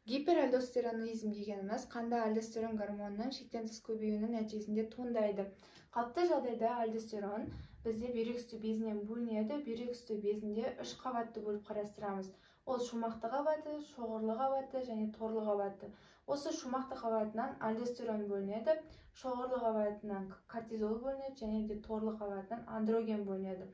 Гиперальдостеронизм дегенimiz қанда альдостерон гормонының шектен тыс көбеюінің нәтижесінде туындайды. Қалыпты жағдайда альдостерон бізде бүйрек үсті безінен бөлінеді. Бүйрек үсті безінде 3 қабатты бөліп қарастырамыз. Ол шумақты қабаты, шоғырлы қабаты және торлы қабаты. Осы шумақты қабатынан альдостерон бөлінеді, шоғырлы қабатынан кортизол бөлінеді және де торлы қабатынан андроген бөлінеді.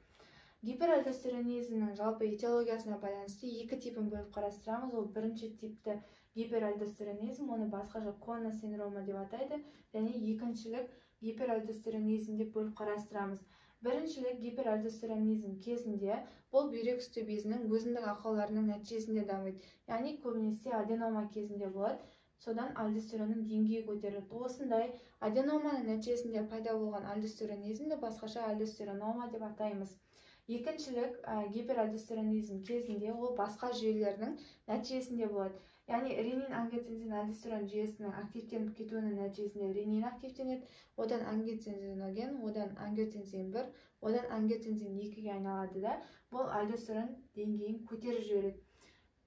Гиперальдостеронизмнің жалпы этиологиясына байланысты екі типін бөліп қарастырамыз. Ол бірінші типті гиперальдостеронизм, оны басқаша Конна синдромы деп атайды, және екіншілік гиперальдостеронизм деп бөліп қарастырамыз. Біріншілік гиперальдостеронизм кезінде бұл бүйрек үсті безінің өзіндік ақауларының нәтижесінде дамиды. Яғни көбінесе аденома кезінде болады. Содан альдостеронның деңгейі көтеріледі. Осындай аденоманың нәтижесінде пайда болған альдостеронизмді басқаша альдостеронома деп атаймыз. Екіншілік гиперальдостеронизм кезінде ол басқа жүйелердің нәтижесінде болады. Яғни ренин, ангиотензин, альдостерон жүйесінің активтеніп кетуінің нәтижесінде ренин активтенеді, одан ангиотензиноген, одан ангиотензин 1, одан ангиотензин 2-ге айналады да, бұл альдостерон деңгейін көтеріп жібереді.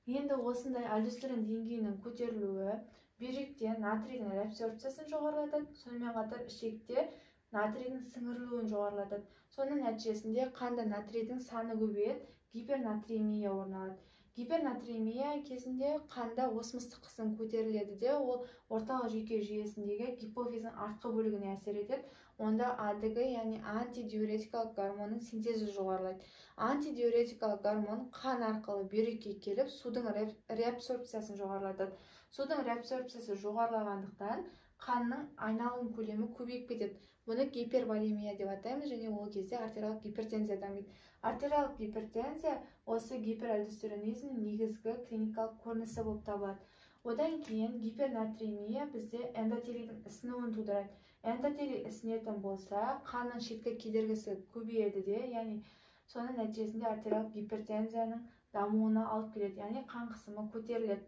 Енді осындай альдостерон деңгейінің көтерілуі бүйректе натрийдің реабсорбциясын жоғарылатады, сонымен қатар ішекте натрийдің сіңірілуін жоғарылатады. Соның нәтижесінде қанда натрийдің саны көбейеді, гипернатриемия орын алады. Гипернатриемия кезінде қанда осмостық қысым көтеріледі де, ол орталық жүйке жүйесіндегі гипофиздің артқы бөлігіне әсер етеді. Онда АДГ, яғни антидиуретикалық гормонның синтезі жоғарылайды. Антидиуретикалық гормон қан арқылы бүйрекке келіп, судың реабсорбциясын жоғарылатады. Судың реабсорбциясы жоғарылағандықтан қанның айналым көлемі көбейіп кетеді. Бұны гиперволемия деп атаймыз, және ол кезде артериялық гипертензия дамиды. Артериялық гипертензия осы гиперальдостеронизмнің негізгі клиникалық көрінісі болып табылады. Одан кейін гипернатриемия бізде эндотелийдің ісінуін тудырады. Эндотелий ісінетін болса, қанның шеткі кедергісі көбейеді де, яғни соның нәтижесінде артериялық гипертензияның дамуына алып келеді, яғни қан қысымы көтеріледі.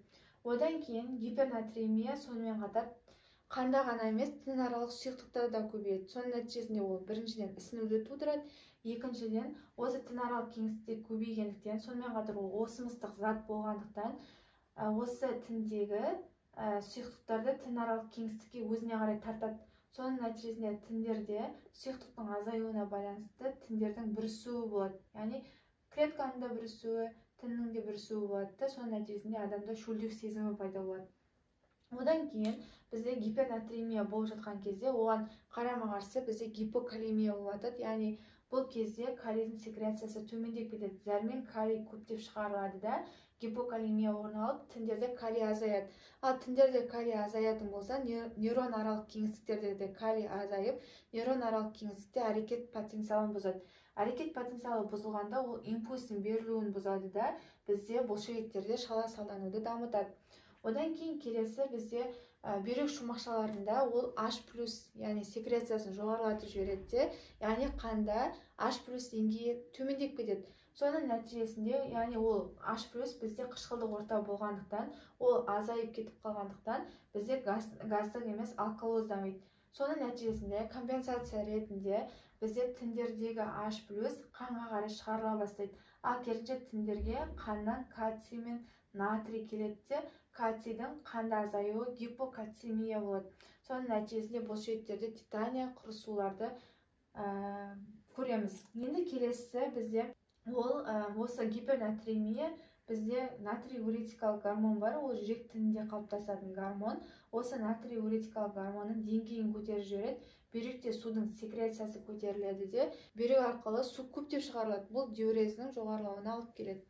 Одан кейін гипернатриемия сонымен қатар қанда ғана емес, тінаралық сұйықтықтар да көбейеді. Соның нәтижесінде ол біріншіден ісінуді тудырады, екіншіден осы тінаралық кеңістік көбейгендіктен, сонымен қатар ол осмостық зат болғандықтан, осы тіндегі сұйықтықтарды тінаралық кеңістікке өзіне қарай тартады. Соның нәтижесінде тіндерде сұйықтықтың азаюына байланысты тіндердің бүрісуі болады. Яғни клетканың да бүрісуі, тіннің де бүрісуі болады. Соның нәтижесінде адамда шөлдеу сезімі пайда болады. Одан кейін бізде гипернатриемия болып жатқан кезде оған қарама-қарсы бізде гипокалемия болып жатады. Яғни бұл кезде калийдің секрециясы төмендеп кетеді. Зәрмен калий көптеп шығарылады да, гипокалемия орын алып, тіндерде калий азаяды. Ал тіндерде калий азаятын болса, нейрон аралық кеңістіктерде де калий азайып, нейрон аралық кеңістікте әрекет потенциалын бұзады. Әрекет потенциалы бұзылғанда ол импульстың берілуін бұзады да, бізде бұлшықеттерде шала салдануды дамытады. Одан кейін келесі бізде бүйрек шумақшаларында ол H+, яғни секрециясын жоғарылатып жібереді, яғни қанда H+ деңгейі төмендеп кетеді. Соның нәтижесінде, яғни ол H+ бізде қышқылдық орта болғандықтан, ол азайып кетіп қалғандықтан, бізде газдық емес алкалоз дамиды. Соның нәтижесінде компенсация ретінде бізде тіндердегі H+ қанға қарай шығарыла бастайды. Ал керісінше тіндерге қаннан кальций мен натрий келеді, кальцийдің қанда азаюы гипокальцемия болады. Соның нәтижесінде бұлшықеттерде титания, құрысуларды көреміз. Енді келесі бізде ол осы гипернатриемия, бізде натрий-уретикалық гормон бар, ол жүрек тінінде қалыптасатын гормон. Осы натрий-уретикалық гормонның деңгейін көтеріп жібереді, бүйректе судың секрециясы көтеріледі де, бүйрек арқылы су көптеп шығарылады. Бұл диурездің жоғарылауына алып келеді.